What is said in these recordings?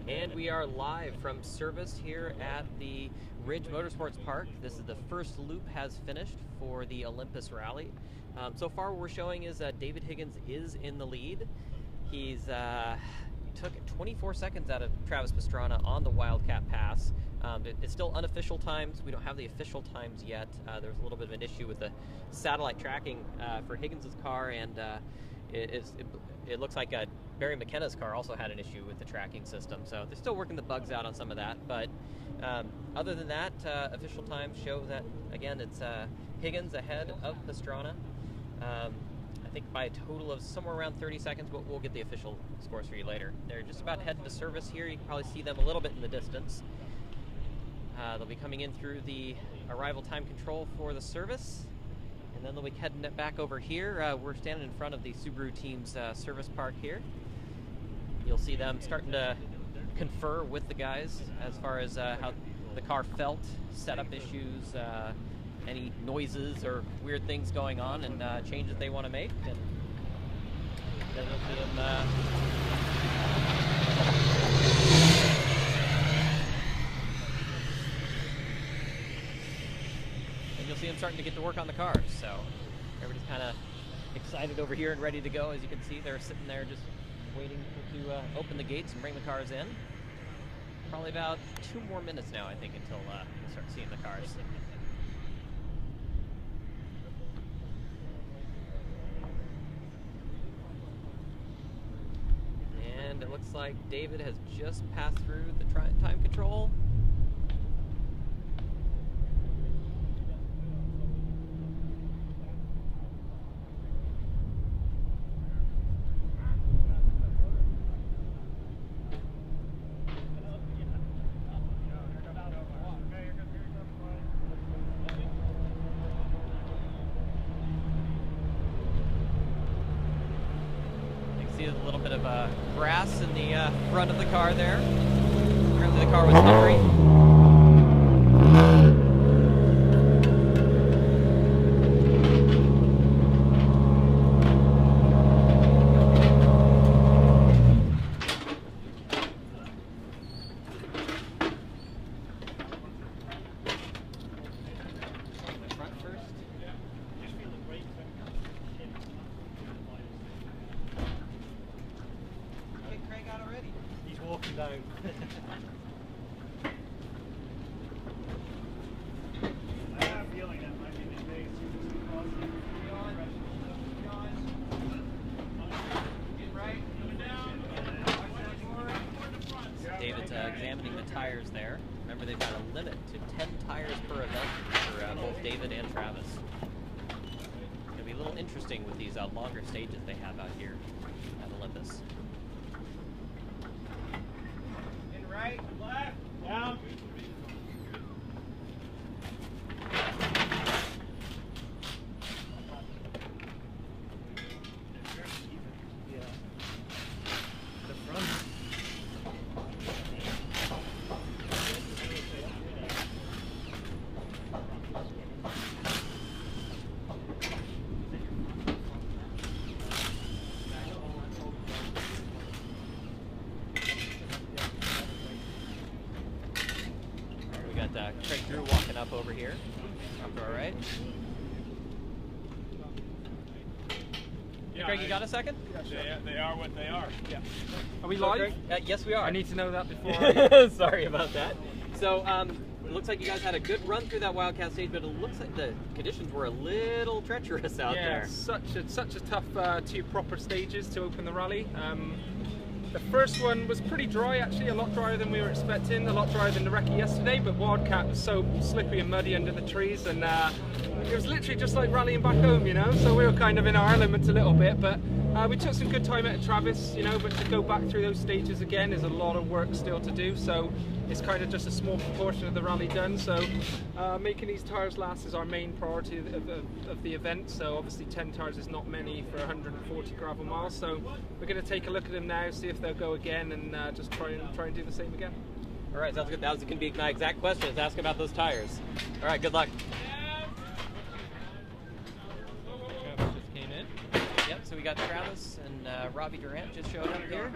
And we are live from service here at the Ridge Motorsports Park. This is the first loop has finished for the Olympus Rally. So far what we're showing is David Higgins is in the lead. He's took 24 seconds out of Travis Pastrana on the Wildcat Pass. It's still unofficial times. We don't have the official times yet. There's a little bit of an issue with the satellite tracking for Higgins' car, and it looks like Barry McKenna's car also had an issue with the tracking system. So they're still working the bugs out on some of that. But other than that, official times show that, again, it's Higgins ahead of Pastrana. I think by a total of somewhere around 30 seconds, but we'll get the official scores for you later. They're just about heading to service here. You can probably see them a little bit in the distance. They'll be coming in through the arrival time control for the service, and then they'll be heading it back over here. We're standing in front of the Subaru team's service park here. You'll see them starting to confer with the guys as far as how the car felt, setup issues, any noises or weird things going on, and changes they want to make. And then you'll see them starting to get to work on the cars. So everybody's kind of excited over here and ready to go. As you can see, they're sitting there just waiting to open the gates and bring the cars in. Probably about 2 more minutes now, I think, until we start seeing the cars. And it looks like David has just passed through the time control. A little bit of grass in the front of the car there. Apparently the car was hungry. Walking down. I have a feeling that might be the case. David's examining the tires there. Remember, they've got a limit to 10 tires per event for both David and Travis. It's going to be a little interesting with these longer stages they have out here at Olympus. Right, left, down. Yeah. The front. Craig Drew walking up over here. All right. Yeah, Craig, you got a second? They are what they are. Yeah. Are we live? Yes, we are. I need to know that before. Sorry about that. So, it looks like you guys had a good run through that Wildcat stage, but it looks like the conditions were a little treacherous out there. Yeah, such a tough 2 proper stages to open the rally. The first one was pretty dry, actually, a lot drier than we were expecting, a lot drier than the recce yesterday, but Wildcat was so slippery and muddy under the trees, and it was literally just like rallying back home, you know, so we were kind of in our element a little bit, but we took some good time out of Travis, you know, but to go back through those stages again is a lot of work still to do, so it's kind of just a small proportion of the rally done, so making these tyres last is our main priority of the event. So obviously 10 tyres is not many for 140 gravel miles, so we're going to take a look at them now, see if they'll go again, and just try and do the same again. All right, sounds good. That was going to be my exact question, is asking about those tires. All right, good luck. Travis just came in. Yep, so we got Travis and Robbie Durant just showed up here.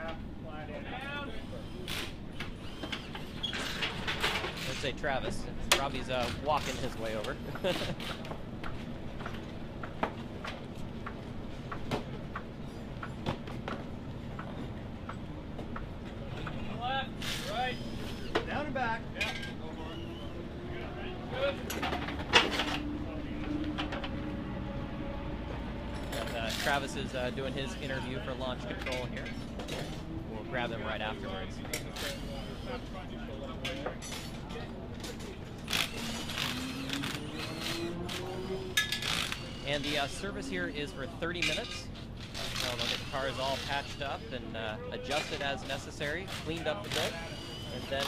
say Travis. Robbie's walking his way over. Left, right, down and back. Yeah. Good. And, Travis is doing his interview for launch control here. We'll grab him right afterwards. And the service here is for 30 minutes. So they'll get the cars all patched up and adjusted as necessary, cleaned up a bit. And then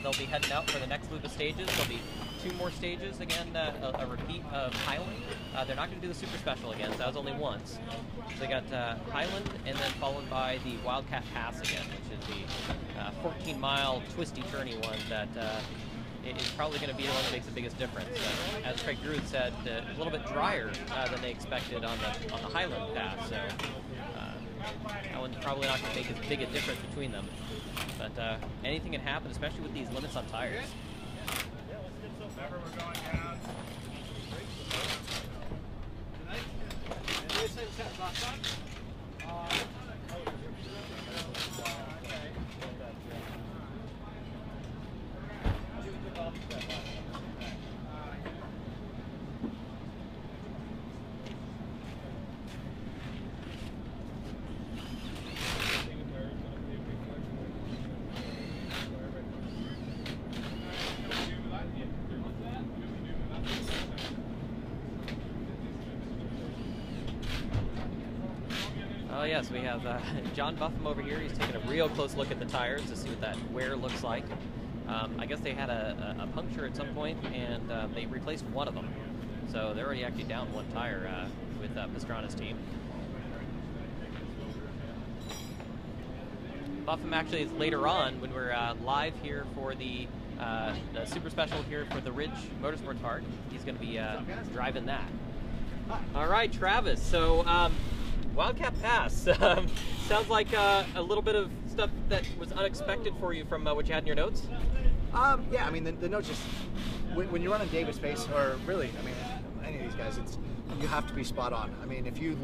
they'll be heading out for the next loop of stages. There'll be 2 more stages again, a repeat of Highland. They're not going to do the Super Special again, so that was only once. So they got Highland and then followed by the Wildcat Pass again, which is the 14-mile twisty turny one that is probably going to be the one that makes the biggest difference. As Craig Gruth said, a little bit drier than they expected on the Highland Pass, so that one's probably not going to make as big a difference between them. But anything can happen, especially with these limits on tires. Remember, we're going down. Oh yes, we have John Buffum over here. He's taking a real close look at the tires to see what that wear looks like. I guess they had a puncture at some point, and they replaced one of them. So they're already actually down 1 tire with Pastrana's team. Buffum actually is later on when we're live here for the Super Special here for the Ridge Motorsports Park. He's going to be driving that. All right, Travis. So Wildcat Pass. Sounds like a little bit of stuff that was unexpected for you from what you had in your notes. Yeah, I mean the notes just when you run in David's pace, or really, I mean any of these guys, you have to be spot on. I mean if you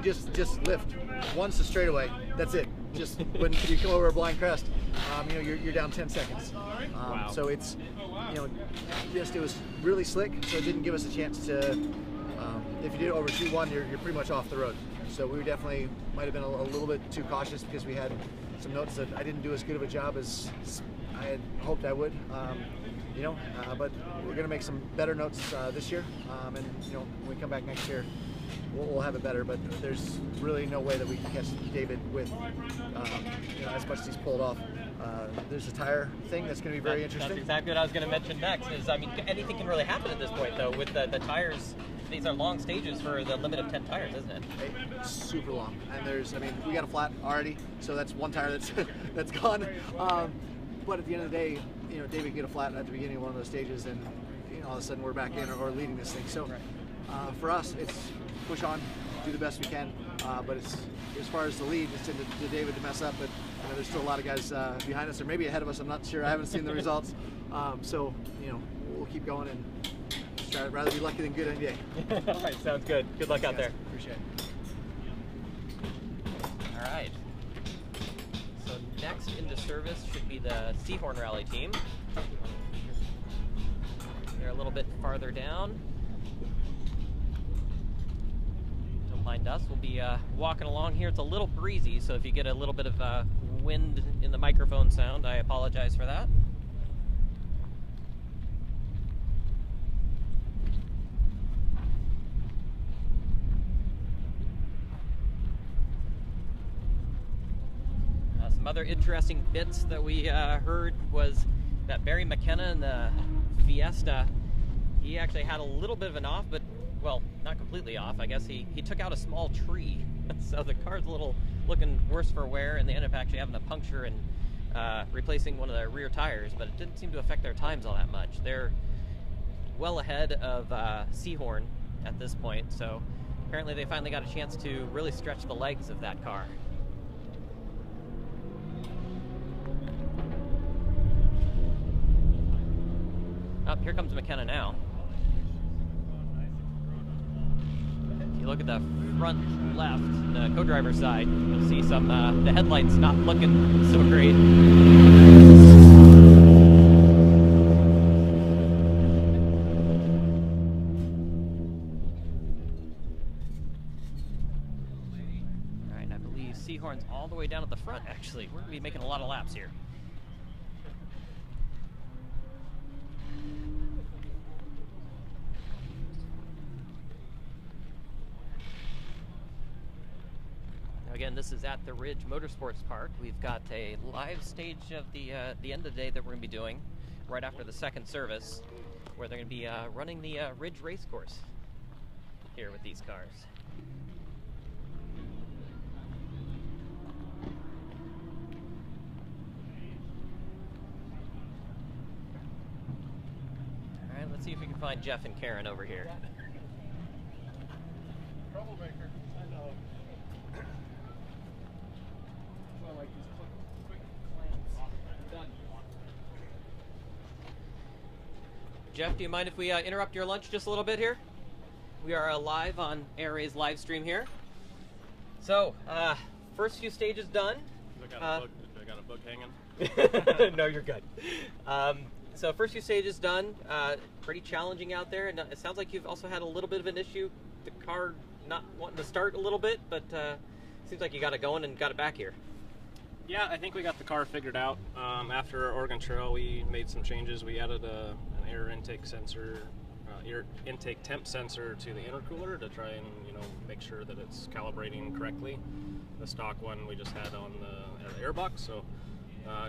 just lift once the straightaway, that's it. Just when you come over a blind crest, you know you're down 10 seconds. Wow. So it's it was really slick, so it didn't give us a chance to. If you did it over 2-1, you're pretty much off the road. So we definitely might have been a little bit too cautious because we had some notes that I didn't do as good of a job as I had hoped I would. But we're going to make some better notes this year, and when we come back next year, we'll have it better. But there's really no way that we can catch David with as much as he's pulled off. There's a tire thing that's going to be very interesting. That's exactly what I was going to mention next. Is I mean anything can really happen at this point though with the tires. These are long stages for the limit of 10 tires, isn't it? It's super long, and we got a flat already, so that's 1 tire that's gone. But at the end of the day, David can get a flat at the beginning of one of those stages, and all of a sudden we're back in or leading this thing. So for us, it's push on, do the best we can. But it's as far as the lead, it's into David to mess up. But there's still a lot of guys behind us, or maybe ahead of us. I'm not sure. I haven't seen the results. So we'll keep going and. I'd rather be lucky than good any day. All right, sounds good. Good luck out there. Appreciate it. All right. So next into service should be the Seahorn Rally team. They're a little bit farther down. Don't mind us. We'll be walking along here. It's a little breezy, so if you get a little bit of wind in the microphone sound, I apologize for that. Some other interesting bits that we heard was that Barry McKenna in the Fiesta, he actually had a little bit of an off, but, well, not completely off. I guess he took out a small tree, so the car's a little looking worse for wear, and they ended up actually having a puncture and replacing one of the rear tires, but it didn't seem to affect their times all that much. They're well ahead of Seahorn at this point, so apparently they finally got a chance to really stretch the legs of that car. Oh, here comes McKenna now. If you look at the front left, the co-driver's side, you'll see some, the headlights not looking so great. All right, I believe Seahorn's all the way down at the front, actually. We're going to be making a lot of laps here. Again, this is at the Ridge Motorsports Park. We've got a live stage of the end of the day that we're going to be doing right after the second service, where they're going to be running the Ridge race course here with these cars. All right, let's see if we can find Jeff and Karen over here. Troublemaker. I know. Jeff, do you mind if we interrupt your lunch just a little bit here? We are live on ARA's live stream here. So, first few stages done. I got a book hanging. No, you're good. So, first few stages done. Pretty challenging out there, and it sounds like you've also had a little bit of an issue. The car not wanting to start a little bit, but seems like you got it going and got it back here. Yeah, I think we got the car figured out. After Oregon Trail, we made some changes. We added an air intake sensor, air intake temp sensor to the intercooler to try and make sure that it's calibrating correctly. The stock one we just had on the airbox, so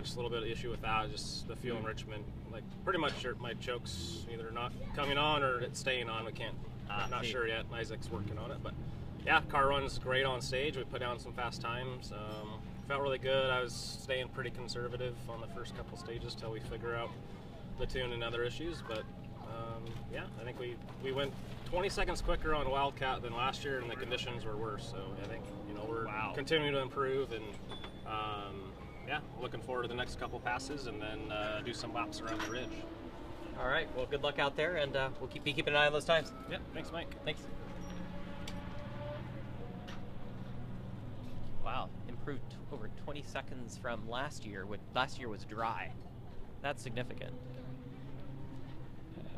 just a little bit of issue with that. Just the fuel enrichment, like pretty much my choke's either not coming on or it's staying on. We can't. Not sure yet. Isaac's working on it, but yeah, car runs great on stage. We put down some fast times. Felt really good. I was staying pretty conservative on the first couple stages till we figure out the tune and other issues, but yeah, I think we went 20 seconds quicker on Wildcat than last year, and the conditions were worse. So I think we're continuing to improve, and yeah, looking forward to the next couple passes, and then do some laps around the ridge. All right. Well, good luck out there, and we'll be keeping an eye on those times. Yeah. Thanks, Mike. Thanks. Wow, improved over 20 seconds from last year. Last year was dry. That's significant.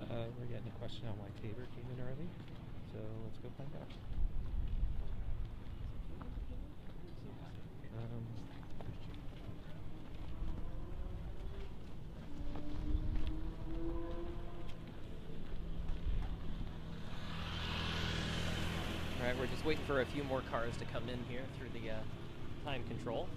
We're getting a question on why Tabor came in early, so let's go find out. All right, we're just waiting for a few more cars to come in here through the time control.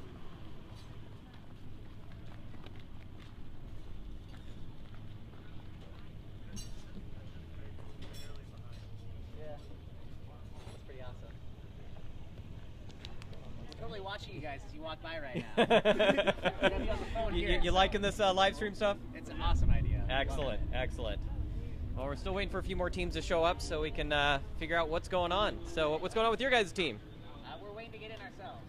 Totally watching you guys as you walk by right now. You're gonna be on the phone here, You liking this live stream stuff? It's an awesome idea. Excellent, excellent. Well, we're still waiting for a few more teams to show up so we can figure out what's going on. So what's going on with your guys' team? We're waiting to get in ourselves.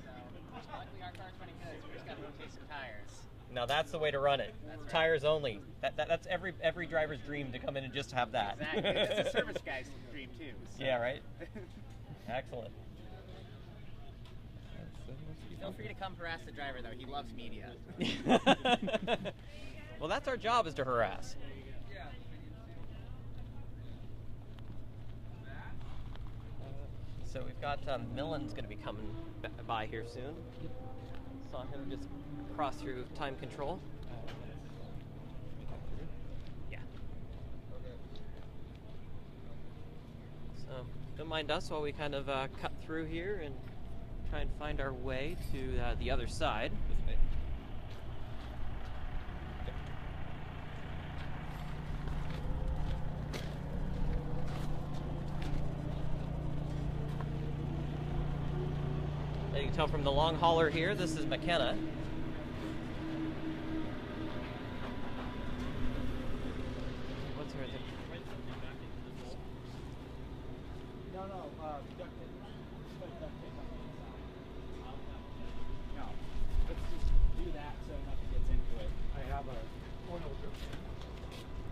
So luckily our car's running good, so we just got to rotate some tires. Now that's the way to run it. That's right. Tires only. That's every driver's dream to come in and just have that. Exactly. It's a service guy's dream too. So. Yeah, right? Excellent. Feel free to come harass the driver, though. He loves media. Well, that's our job, is to harass. So we've got Millen's going to be coming by here soon. Saw him just cross through time control. Yeah. So don't mind us while we kind of cut through here and try and find our way to the other side. As you can tell from the long hauler here, this is McKenna. What's her thing? No, duct tape. Just put duct tape on the inside. No, let's just do that so nothing gets into it. I have a oil drip.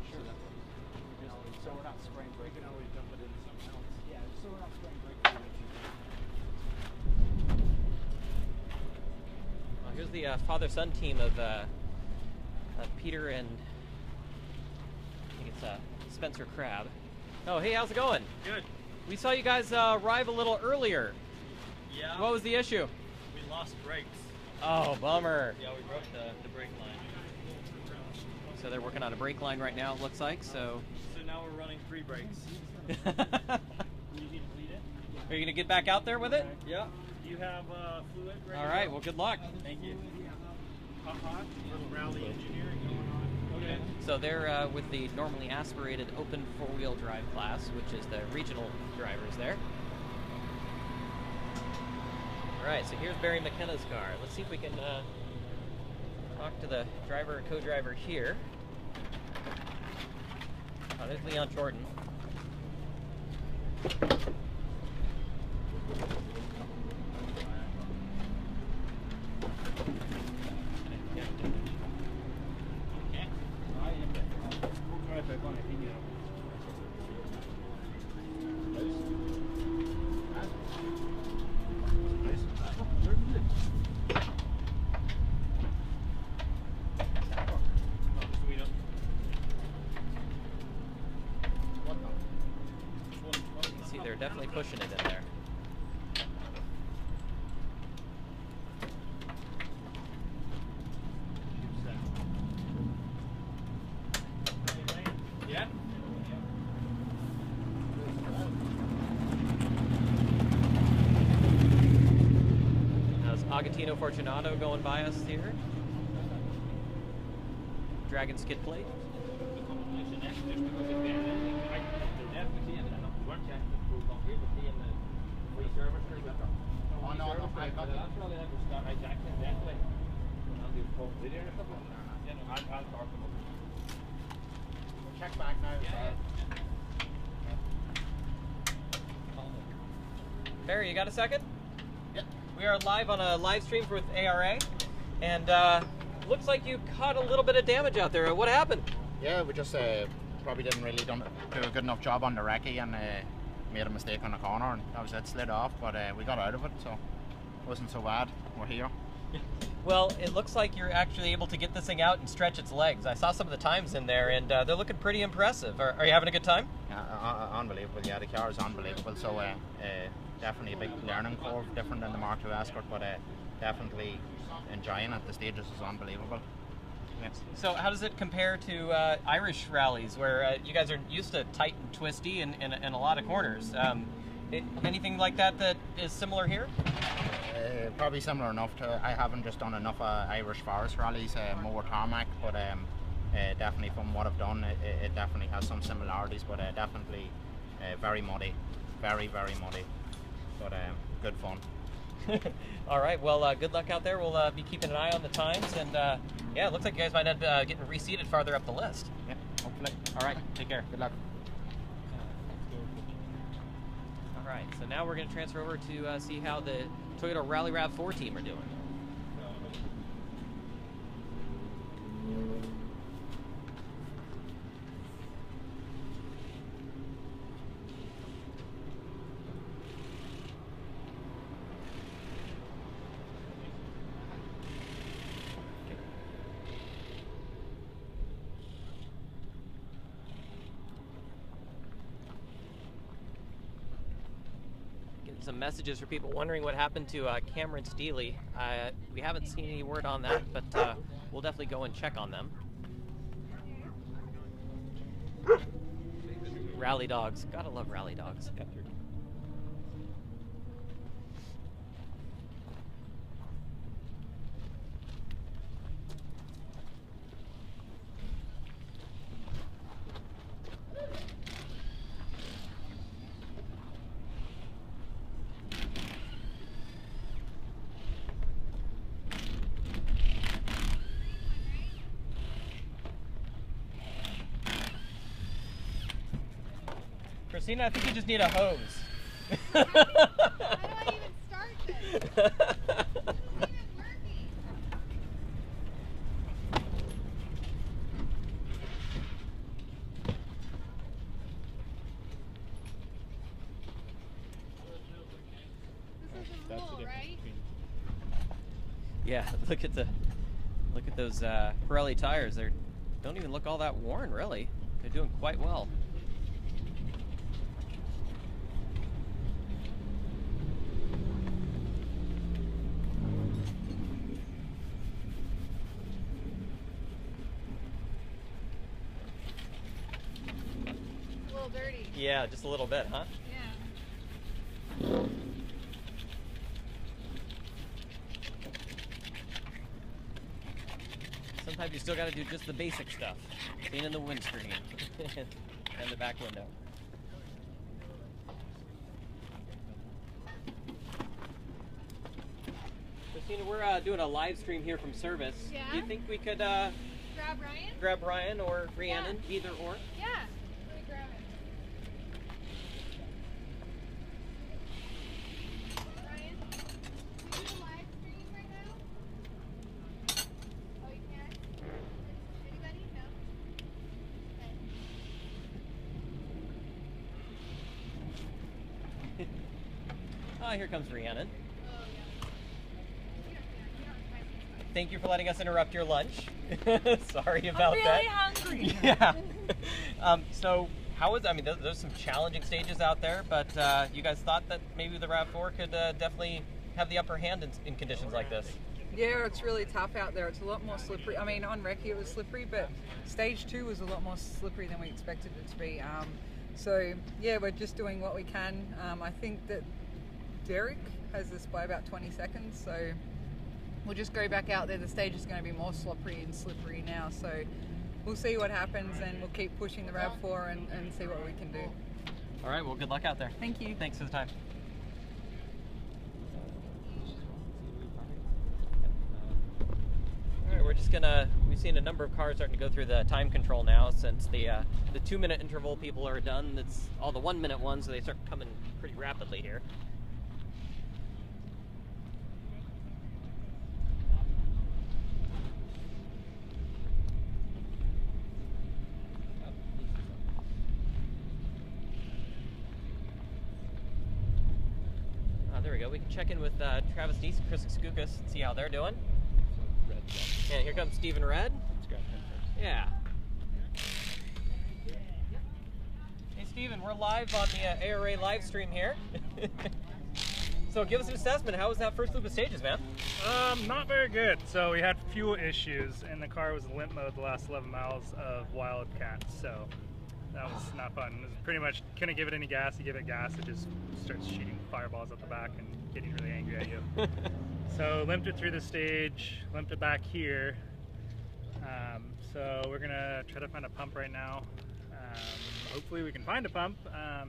Sure. the father-son team of Peter and I think it's Spencer Crabb. Oh, hey, how's it going? Good. We saw you guys arrive a little earlier. Yeah. What was the issue? We lost brakes. Oh, bummer. Yeah, we broke the brake line. So they're working on a brake line right now, it looks like, so... So now we're running 3 brakes. You need to lead it? Are you going to get back out there with it? Yeah. Do you have fluid ready? All right, well, good luck. Thank you. Little rally engineering going on. Okay. So they're with the normally aspirated open four-wheel drive class, which is the regional drivers there. All right, so here's Barry McKenna's car. Let's see if we can talk to the driver or co-driver here. Oh, there's Leon Jordan. See, they're definitely pushing it in there. Yeah? How's Agatino Fortunato going by us here? Dragon skid plate. Oh, no, no, I got it. Check back now. Barry, you got a second? Yep. We are live on a live stream with ARA, and looks like you caught a little bit of damage out there. What happened? Yeah, we just probably didn't really do a good enough job on the recce and made a mistake on the corner, and that was it, slid off, but we got out of it, so it wasn't so bad. We're here. Well, it looks like you're actually able to get this thing out and stretch its legs. I saw some of the times in there, and they're looking pretty impressive. Are you having a good time? Unbelievable, yeah, the car is unbelievable, so definitely a big learning curve, different than the Mark II Escort, but definitely enjoying it. The stages is unbelievable. Yeah. So how does it compare to Irish rallies, where you guys are used to tight and twisty and a lot of corners? Anything like that is similar here? Probably similar enough to, I haven't just done enough Irish forest rallies, more tarmac, but definitely from what I've done, it definitely has some similarities, but definitely very muddy, very, very muddy, but good fun. All right, well, good luck out there. We'll be keeping an eye on the times, and yeah, it looks like you guys might end up getting reseated farther up the list. Yeah, hopefully. All right, take care. Good luck. All right, so now we're going to transfer over to see how the Toyota Rally RAV4 team are doing. Some messages for people wondering what happened to Cameron Steely. We haven't seen any word on that, but we'll definitely go and check on them. Rally dogs. Gotta love rally dogs. Christina, I think you just need a hose. How do I even start this? It's not even working. This is a rule, right? Yeah, look at those Pirelli tires. They don't even look all that worn, really. They're doing quite well. A little dirty. Yeah, just a little bit, huh? Yeah. Sometimes you still got to do just the basic stuff. Clean in the windscreen and the back window. Christina, we're doing a live stream here from service. Yeah? Do you think we could Grab Ryan? grab Ryan or Rhiannon, either or? Yeah. Let me grab him. Ryan, can you do a live stream right now? Oh, you can't? Anybody? No? Okay. Ah, here comes Rhiannon. Oh, yeah. You don't have to. Thank you for letting us interrupt your lunch. Sorry about I'm that. really hungry. Yeah. So how was? I mean, there's some challenging stages out there, but you guys thought that maybe the RAV4 could definitely have the upper hand in conditions like this. Yeah, it's really tough out there. It's a lot more slippery. I mean, on recce it was slippery, but stage 2 was a lot more slippery than we expected it to be. So yeah, we're just doing what we can. I think that Derek has us by about 20 seconds, so we'll just go back out there. The stage is going to be more slippery and slippery now, so we'll see what happens, and we'll keep pushing the RAV4 and see what we can do. All right, well, good luck out there. Thank you. Thanks for the time. All right, we're just gonna, we've seen a number of cars starting to go through the time control now since the 2-minute interval people are done. It's all the 1-minute ones, so they start coming pretty rapidly here. There we go. We can check in with Travis Deese and Chris Skoukas and see how they're doing. And here comes Stephen Red. Yeah. Hey, Stephen, we're live on the ARA live stream here. So give us an assessment. How was that first loop of stages, man? Not very good. So we had fuel issues, and the car was in limp mode the last 11 miles of Wildcat. So that was not fun. It was pretty much couldn't give it any gas. You give it gas, it just starts shooting fireballs out the back and getting really angry at you. So limped it through the stage, limped it back here. So we're gonna try to find a pump right now. Hopefully we can find a pump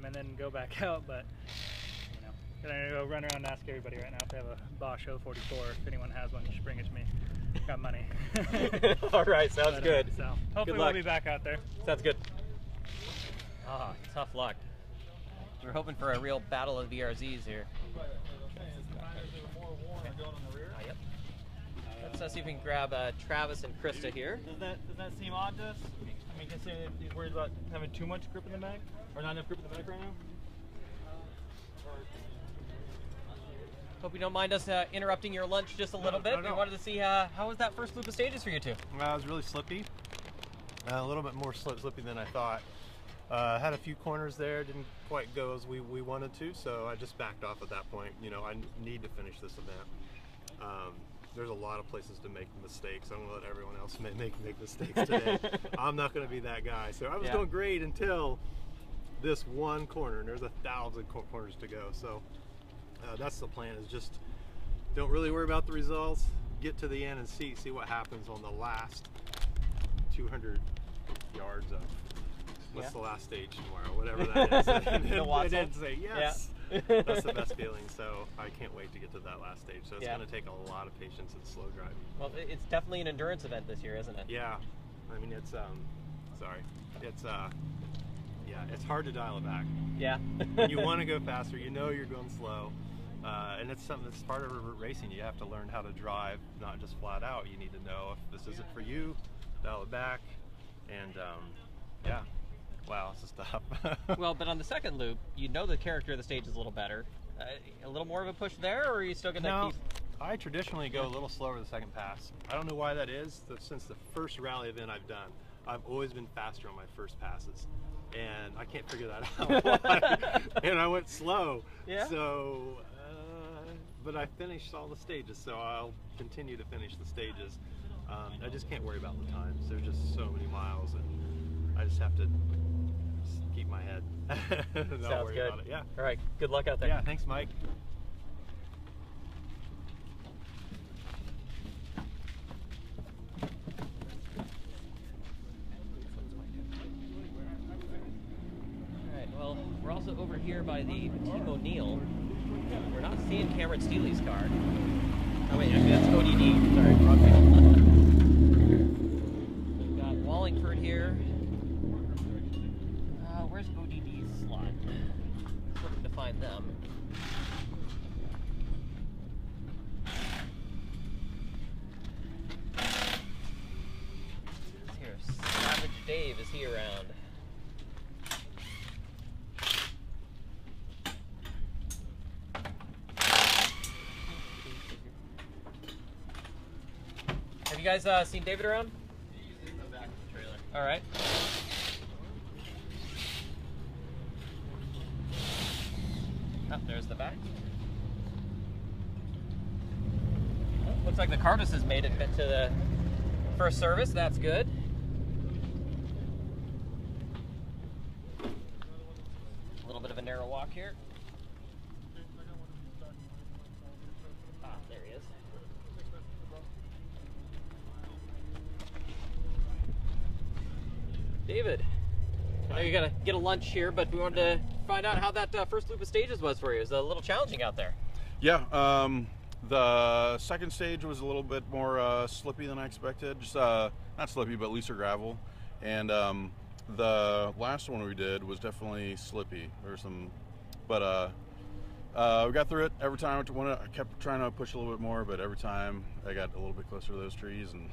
and then go back out. But you know, gonna go run around and ask everybody right now if they have a Bosch 044. If anyone has one, you should bring it to me. Got money. All right, sounds good. So hopefully we'll be back out there. Sounds good. Ah, tough luck. We're hoping for a real battle of VRZs here. Yep. Let's see if we can grab Travis and Krista here. Does that seem odd to us? I mean, considering he's worried about having too much grip in the back, or not enough grip in the back right now. Hope you don't mind us interrupting your lunch just a little bit. We wanted to see how was that first loop of stages for you two? It was really slippy. A little bit more slippy than I thought. Had a few corners there, didn't quite go as we wanted to, so I just backed off at that point. You know, I need to finish this event. There's a lot of places to make mistakes. I'm gonna let everyone else make mistakes today. I'm not gonna be that guy. So I was doing great until this one corner, and there's 1,000 corners to go. So that's the plan, is just don't really worry about the results, get to the end and see what happens on the last 200 yards of what's the last stage tomorrow, whatever that is. And then say yes. That's the best feeling. So I can't wait to get to that last stage. So it's going to take a lot of patience and slow driving. Well, it's definitely an endurance event this year, isn't it? Yeah. I mean, it's it's hard to dial it back. Yeah. You want to go faster, you know you're going slow. And it's something that's part of racing. You have to learn how to drive, not just flat out. You need to know if this isn't for you, dial it back. And yeah. Wow, this is tough. Well, but on the second loop, you know the character of the stage is a little better. A little more of a push there, or are you still going to keep? I traditionally go a little slower the second pass. I don't know why that is. Since the first rally event I've done, I've always been faster on my first passes. And I can't figure that out why. And I went slow. Yeah. So, but I finished all the stages, so I'll continue to finish the stages. I just can't worry about the times. There's just so many miles, and I just have to keep my head. Not Sounds worry good. about it. Yeah. All right. Good luck out there. Yeah. Thanks, Mike. We're also over here by the Team O'Neill. We're not seeing Cameron Steely's car. Oh wait, actually that's ODD. Sorry, wrong thing. We've got Wallingford here. Where's ODD's slot? Just looking to find them. Here, Savage Dave, is he around? Have you guys seen David around? He's in the back of the trailer. All right. Oh, there's the back. Well, looks like the Cardus has made it to the first service. That's good. A little bit of a narrow walk here. Ah, there he is. David, I know you gotta get a lunch here, but we wanted to find out how that first loop of stages was for you. It was a little challenging out there. Yeah, the second stage was a little bit more slippy than I expected. Just not slippy, but looser gravel. And the last one we did was definitely slippy. There were some, but we got through it. Every time I kept trying to push a little bit more, but every time I got a little bit closer to those trees, and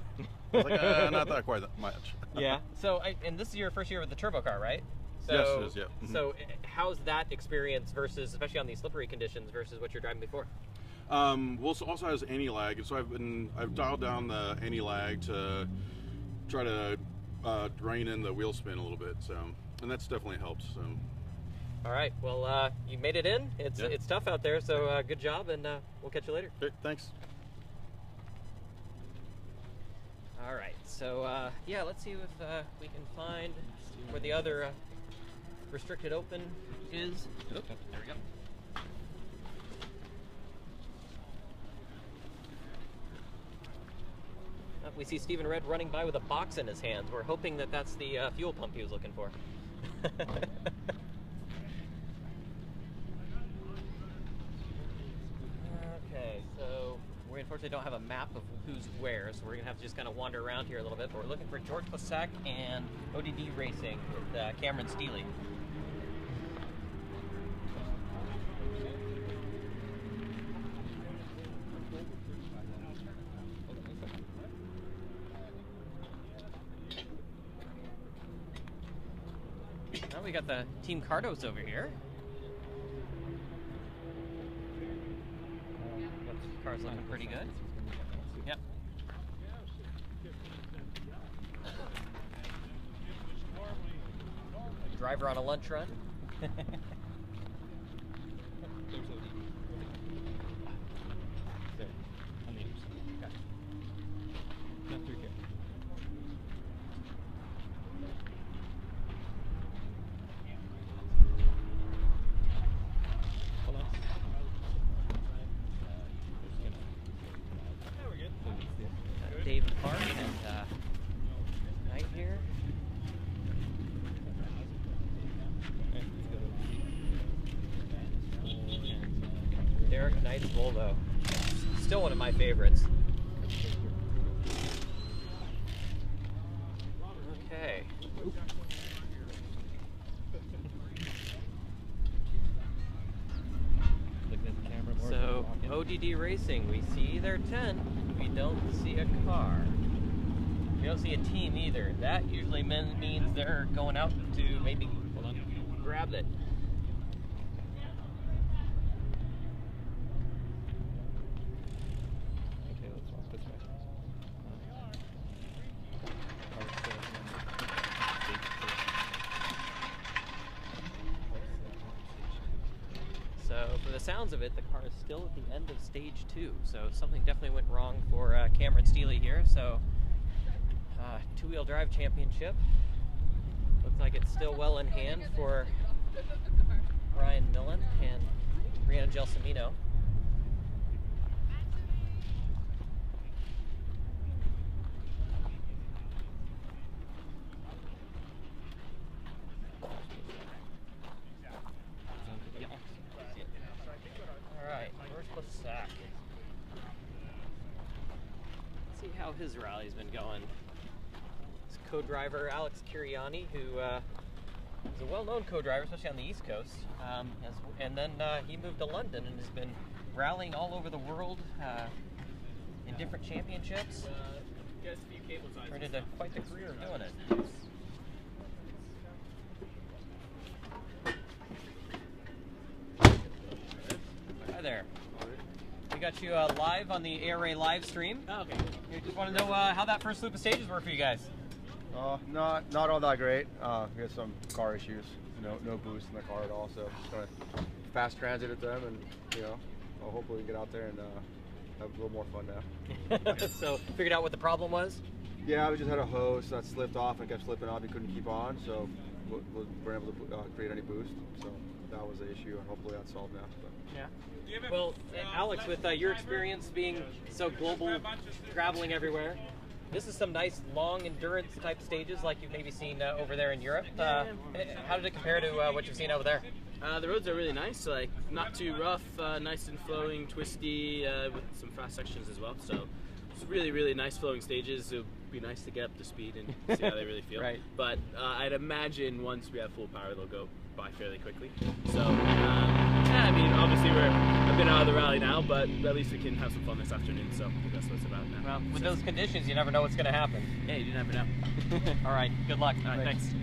I was like, not that quite that much. Yeah. So, and this is your first year with the turbo car, right? So, yes, it is. Yeah. Mm-hmm. So, how's that experience versus, especially on these slippery conditions, versus what you're driving before? Well, it also has anti-lag, and so I've dialed down the anti-lag to try to rein in the wheel spin a little bit. So, and that's definitely helped. So. All right. Well, you made it in. It's tough out there. So good job, and we'll catch you later. Okay, thanks. All right. So yeah, let's see if we can find where the other restricted open is. Oh, there we go. We see Stephen Red running by with a box in his hands. We're hoping that that's the fuel pump he was looking for. Okay, so we unfortunately don't have a map of who's where, so we're going to have to just kind of wander around here a little bit. But we're looking for George Pasek and ODD Racing with Cameron Steely. Now we got the Team Cardos over here. Car's looking pretty good. Yep. Driver on a lunch run. Dave Park and Knight here. Derek Knight's Volvo. Still one of my favorites. Okay. So, ODD Racing, we see their tent. We don't see a car. We don't see a team either. That usually means they're going out to maybe grab it. sounds of it, the car is still at the end of stage 2, so something definitely went wrong for Cameron Steely here. So, two-wheel drive championship. Looks like it's still well in hand for Brian Millen and Brianna Gelsomino. Let's see how his rally's been going. His co-driver Alex Curiani, who is a well-known co-driver, especially on the East Coast, and then he moved to London and has been rallying all over the world in different championships. Turned into quite the career of doing it. Hi there. We got you live on the ARA live stream. Oh, okay. You just want to know how that first loop of stages were for you guys. Not all that great. We had some car issues. No boost in the car at all. So just gonna fast transit at them, and hopefully we can get out there and have a little more fun now. So figured out what the problem was. Yeah, we just had a hose that slipped off and kept slipping off. We couldn't keep on, so we weren't able to create any boost. So that was the issue, and hopefully that's solved now. But. Yeah. Well, Alex, with your experience being so global, traveling everywhere, this is some nice long endurance type stages like you've maybe seen over there in Europe. How did it compare to what you've seen over there? The roads are really nice, like not too rough, nice and flowing, twisty, with some fast sections as well. So it's really, really nice flowing stages. It would be nice to get up to speed and see how they really feel. Right. But I'd imagine once we have full power, they'll go by fairly quickly. So yeah, I mean, obviously I've been out of the rally now, but at least we can have some fun this afternoon. So I think that's what it's about now. Well, with those conditions, you never know what's going to happen. Yeah, you never know. All right. Good luck. All right, thanks.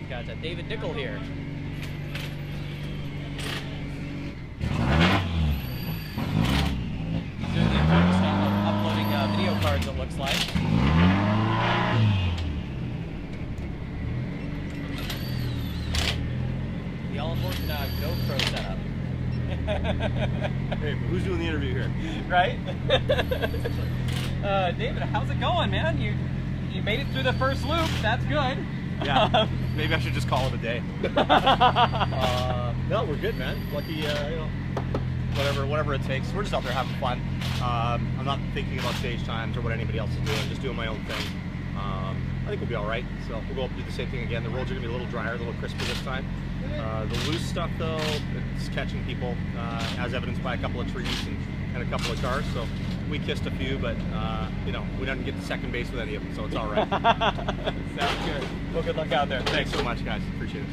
Got David Dickel here. He's doing the important stuff of uploading video cards, it looks like. The all-important GoPro setup. Hey, but who's doing the interview here? Right? David, how's it going, man? You made it through the first loop. That's good. Yeah, maybe I should just call it a day. No, we're good, man. Lucky, whatever it takes. We're just out there having fun. I'm not thinking about stage times or what anybody else is doing. Just doing my own thing. I think we'll be all right. So we'll go up and do the same thing again. The roads are gonna be a little drier, a little crisper this time. The loose stuff, though, it's catching people, as evidenced by a couple of trees and a couple of cars. So we kissed a few, but we didn't get to second base with any of them, so it's all right. Sounds good. Well, good luck out there. Thanks so much, guys. Appreciate it.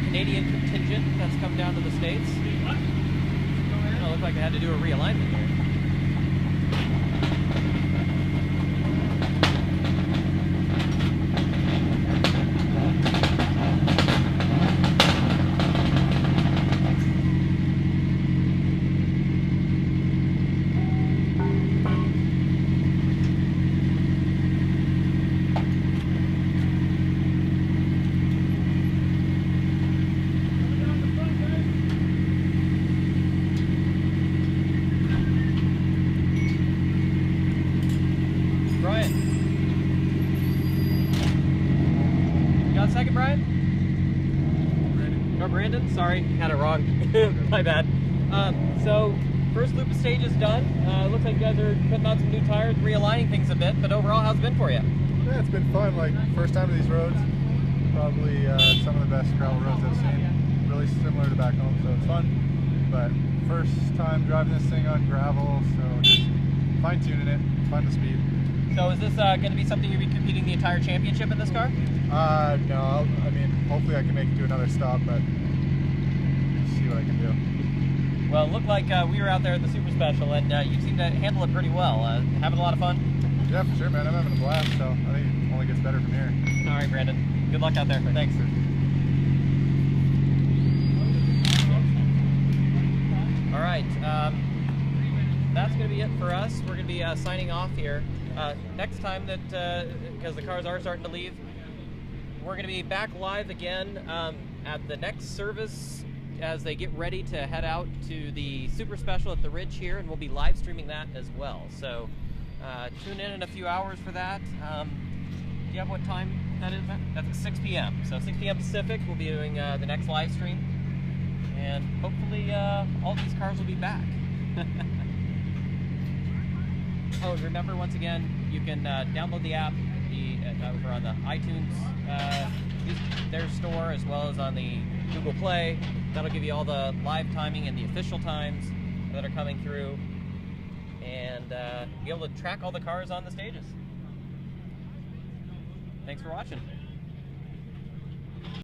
Canadian contingent that's come down to the States. It looked like they had to do a realignment here. Second, Brian? Or Brandon? Sorry, had it wrong. My bad. So, first loop of stage is done. Looks like you guys are putting on some new tires, realigning things a bit, but overall, how's it been for you? Yeah, it's been fun. Like, first time to these roads. Probably some of the best gravel roads I've seen. Really similar to back home, so it's fun. But first time driving this thing on gravel, so just fine-tuning it, find the speed. So is this going to be something you'll be competing the entire championship in this car? No. I mean, hopefully I can make it to another stop, but see what I can do. Well, it looked like we were out there at the Super Special, and you seemed to handle it pretty well. Having a lot of fun? Yeah, for sure, man. I'm having a blast, so I think it only gets better from here. All right, Brandon. Good luck out there. Thanks. All right. That's going to be it for us. We're going to be signing off here. Next time that, because the cars are starting to leave, we're going to be back live again at the next service as they get ready to head out to the Super Special at the Ridge here, and we'll be live streaming that as well. So tune in a few hours for that. Do you have what time that is, Matt? That's at 6 p.m. So 6 p.m. Pacific, we'll be doing the next live stream, and hopefully all these cars will be back. Oh, and remember, once again, you can download the app over on the iTunes their store, as well as on the Google Play. That'll give you all the live timing and the official times that are coming through, and be able to track all the cars on the stages. Thanks for watching.